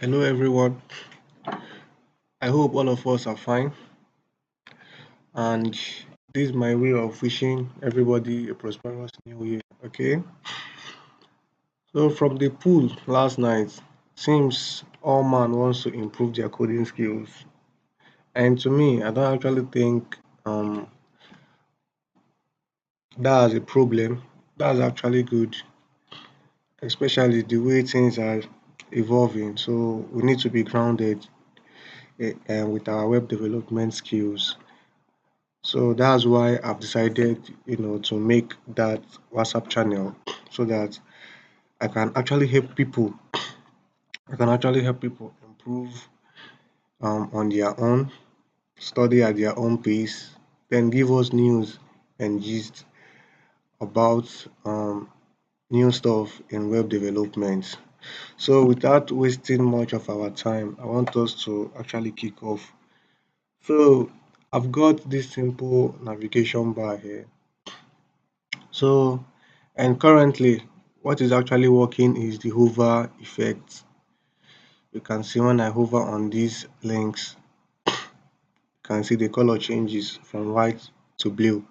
Hello, everyone. I hope all of us are fine. And this is my way of wishing everybody a prosperous new year. Okay. So, from the pool last night, seems all man wants to improve their coding skills. And to me, I don't actually think that's a problem. That's actually good, especially the way things are evolving. So, we need to be grounded with our web development skills. So that's why I've decided, to make that WhatsApp channel so that I can actually help people. I can actually help people improve on their own, study at their own pace, then give us news and gist about new stuff in web development. So without wasting much of our time, I want us to actually kick off. So I've got this simple navigation bar here. So, and currently, what is actually working is the hover effect. You can see when I hover on these links, you can see the color changes from white to blue.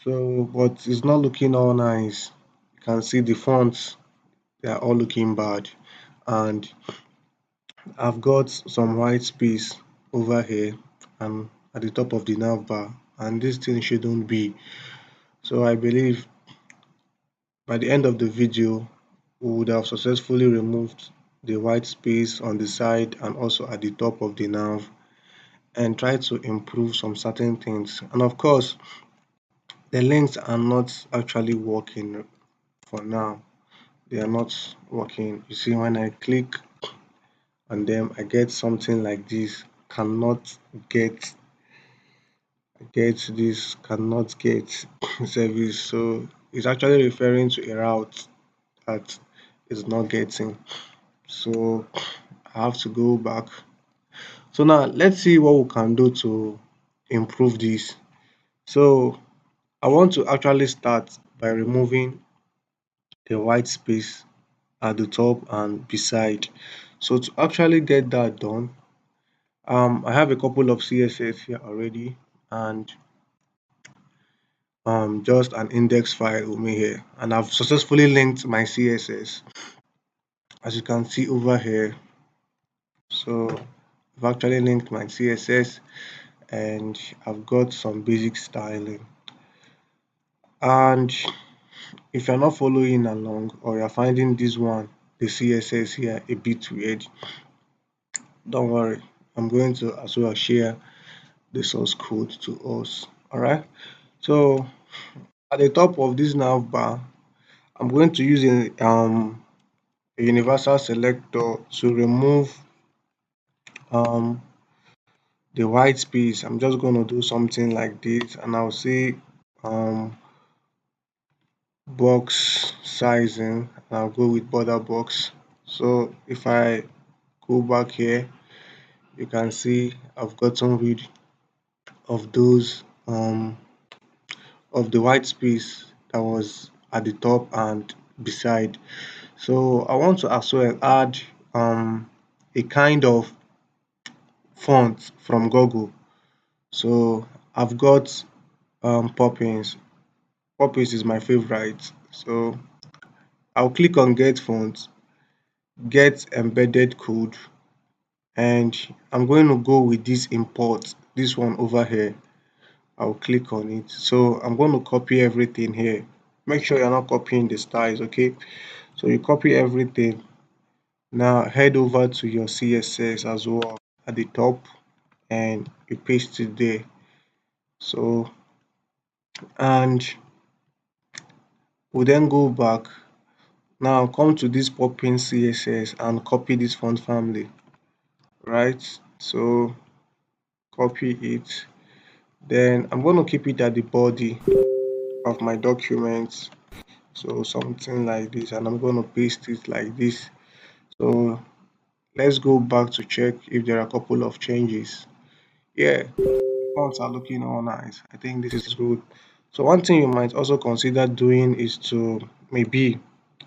So, but it's not looking all nice. You can see the fonts, they are all looking bad. And I've got some white space over here and at the top of the nav bar. And this thing shouldn't be. So I believe by the end of the video, we would have successfully removed the white space on the side and also at the top of the nav and try to improve some certain things. And of course, the links are not actually working for now. They are not working. You see, when I click on them, I get something like this. Cannot get this, cannot get service. So it's actually referring to a route that is not getting. So I have to go back. So now let's see what we can do to improve this. So I want to actually start by removing the white space at the top and beside. So to actually get that done, I have a couple of CSS here already and just an index file with me here, and I've successfully linked my CSS as you can see over here. So I've actually linked my CSS and I've got some basic styling. And if you're not following along or you're finding this one, the CSS here, a bit weird, don't worry. I'm going to as well share the source code to us. All right. So at the top of this nav bar, I'm going to use a universal selector to remove um, the white space. I'm just going to do something like this, and I'll say um, box sizing, and I'll go with border box. So if I go back here, you can see I've gotten rid of those of the white space that was at the top and beside. So I want to as well add a kind of font from Google. So I've got Poppins. Poppins is my favorite. So I'll click on get font, get embedded code, and I'm going to go with this import, this one over here. I'll click on it. So I'm going to copy everything here. Make sure you're not copying the styles, okay? So you copy everything. Now head over to your CSS as well at the top and you paste it there. So, and we'll then go back. Now come to this popping CSS and copy this font family, right? So copy it. Then I'm going to keep it at the body of my document. So something like this, and I'm going to paste it like this. So let's go back to check if there are a couple of changes. Yeah, fonts are looking all nice. I think this is good. So one thing you might also consider doing is to maybe,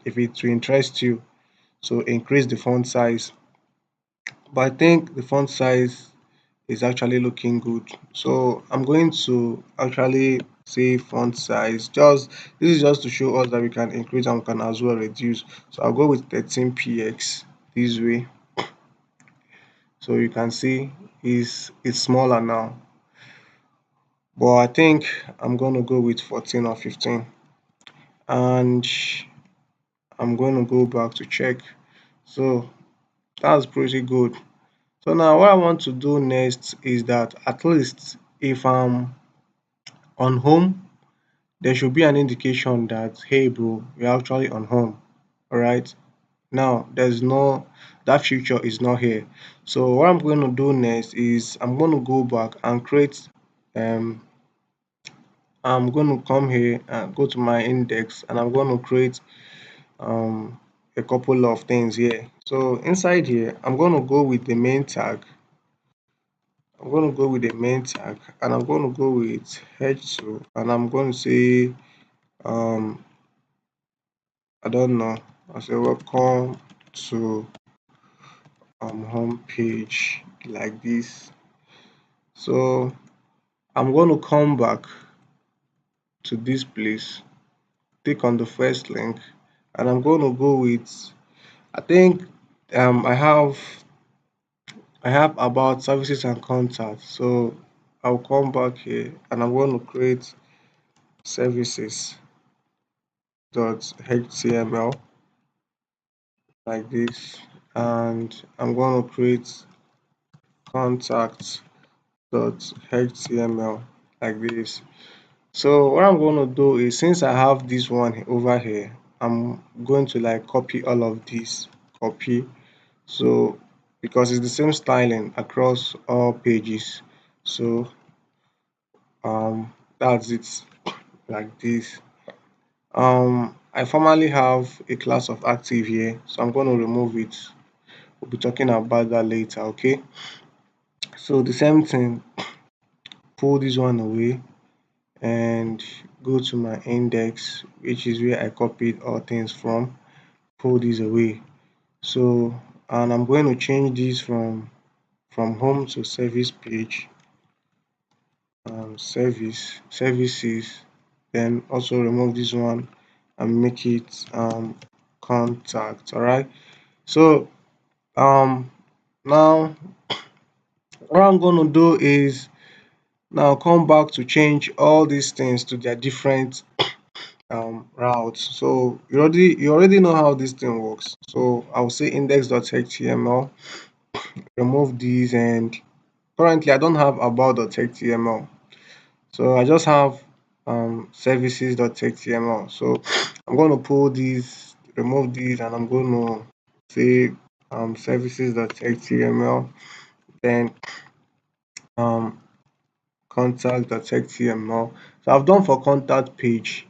if it to interest you, so increase the font size but I think the font size is actually looking good. So I'm going to actually say font size. Just this is just to show us that we can increase and we can as well reduce. So I'll go with 13 px this way. So you can see it's smaller now. But I think I'm gonna go with 14 or 15. And I'm gonna go back to check. So that's pretty good. So now what I want to do next is that at least if I'm on home, there should be an indication that, hey bro, you're actually on home. All right. Now there's no, that feature is not here. So what I'm going to do next is I'm going to go back and create um I'm going to come here and go to my index, and I'm going to create um a couple of things here. So inside here I'm going to go with the main tag. I'm going to go with the main tag, and I'm going to go with h2, and I'm going to say um I don't know. I say welcome to home page like this. So I'm going to come back to this place, click on the first link, and I'm going to go with, I think um I have I have about services and contacts. So I'll come back here and I'm going to create services.html like this, and I'm going to create contacts.html like this. So what I'm going to do is, since I have this one over here, I'm going to like copy all of these, copy. So because it's the same styling across all pages. So that's it like this. I formerly have a class of active here, so I'm going to remove it. We'll be talking about that later. Okay, so the same thing, pull this one away and go to my index, which is where I copied all things from. Pull this away. So and I'm going to change this from home to service page, services, then also remove this one and make it contact. All right. So um now what I'm going to do is now come back to change all these things to their different routes. So you already know how this thing works. So I'll say index.html, remove these, and currently I don't have about.html. So I just have services.html. So I'm going to pull these, remove these, and I'm going to say services.html, then um, contact.html. So I've done for contact page.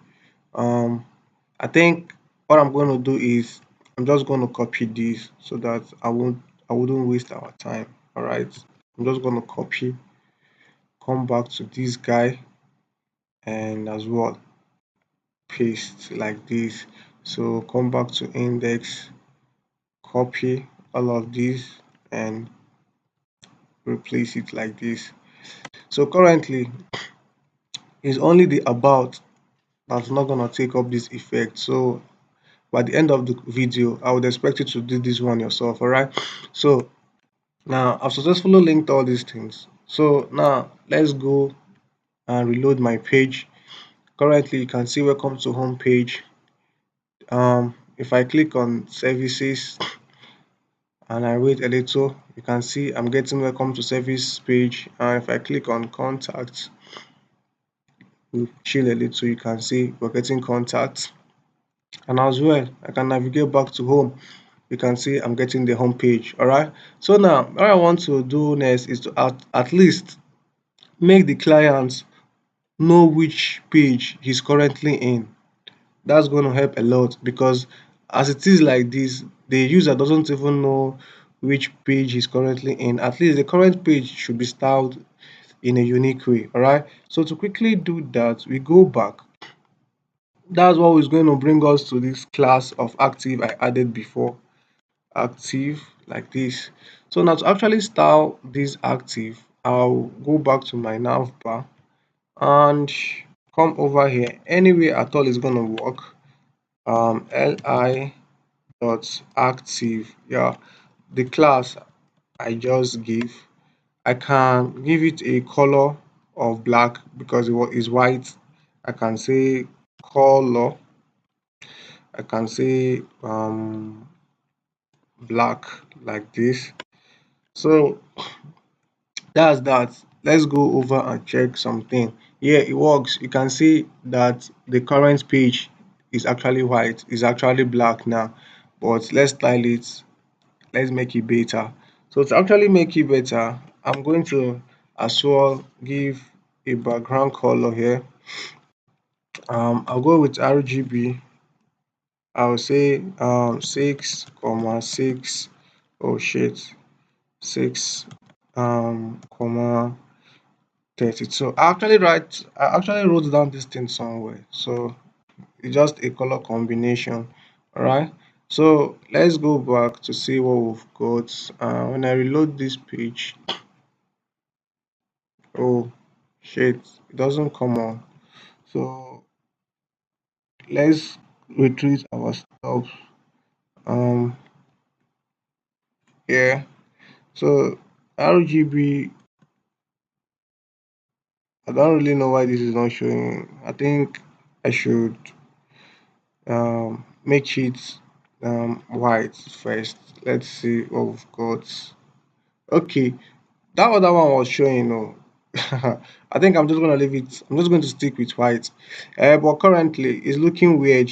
Um, I think what I'm going to do is I'm just going to copy this so that I wouldn't waste our time. All right. I'm just going to copy, come back to this guy, and as well paste like this. So come back to index, copy all of these and replace it like this. So currently it's only the about that's not gonna take up this effect. So by the end of the video, I would expect you to do this one yourself. All right. So now I've successfully linked all these things. So now let's go and reload my page. Currently you can see welcome to home page. If I click on services and I wait a little, you can see I'm getting welcome to service page. And if I click on contact, we chill a little, you can see we're getting contact. And as well, I can navigate back to home. You can see I'm getting the home page. All right. So now what I want to do next is to at least make the client know which page he's currently in. That's going to help a lot, because as it is like this, the user doesn't even know which page he's currently in. At least the current page should be styled in a unique way. All right. So to quickly do that, we go back. That's what is going to bring us to this class of active I added before. Active like this. So now to actually style this active, I'll go back to my nav bar and come over here. Anywhere at all is going to work. Li dot active, yeah, the class I just give. I can give it a color of black because is white. I can say color. I can say black like this. So that's that. Let's go over and check something. Yeah, it works. You can see that the current page is actually white, is actually black now. But let's style it. Let's make it better. So to actually make it better, I'm going to as well give a background color here. I'll go with RGB. I'll say 6 comma 6. Oh shit, 6 comma 30. So I actually wrote down this thing somewhere. So it's just a color combination. All right. So let's go back to see what we've got. When I reload this page, oh shit, it doesn't come on. So let's retrieve our stuff. Um, yeah. So RGB, I don't really know why this is not showing. I think I should make it white first. Let's see what we've got. Okay, that other one was showing. No, I think I'm just gonna leave it. I'm just going to stick with white. But currently, it's looking weird.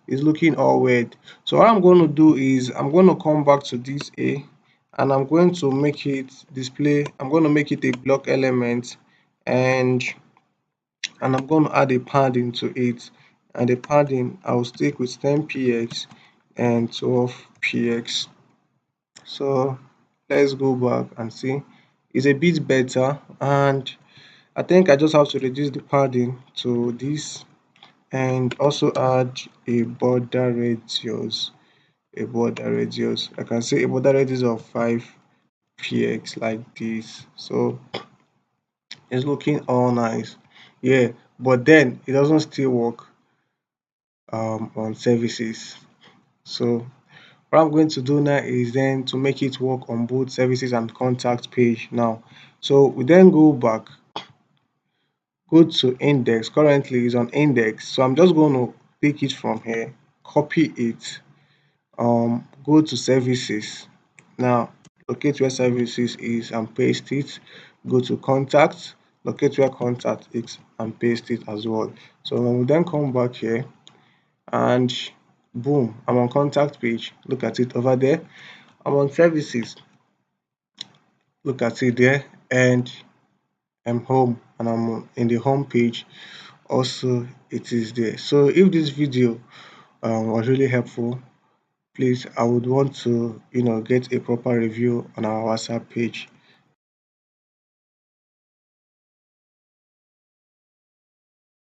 It's looking all weird. So what I'm going to do is I'm going to come back to this A, and I'm going to make it display. I'm going to make it a block element, and I'm going to add a padding to it. And the padding I'll stick with 10 px and 12 px. So let's go back and see. It's a bit better, and I think I just have to reduce the padding to this and also add a border radius. I can say a border radius of 5 px like this. So it's looking all nice. Yeah, but then it doesn't still work on services. So what I'm going to do now is then to make it work on both services and contact page now. So we then go back, go to index. Currently is on index. So I'm just going to pick it from here, copy it, go to services. Now locate where services is and paste it. Go to contact, locate where contact is and paste it as well. So when we then come back here, and boom, I'm on contact page. Look at it over there. I'm on services. Look at it there, and I'm home, and I'm in the home page. Also, it is there. So if this video was really helpful, please, I would want to get a proper review on our WhatsApp page.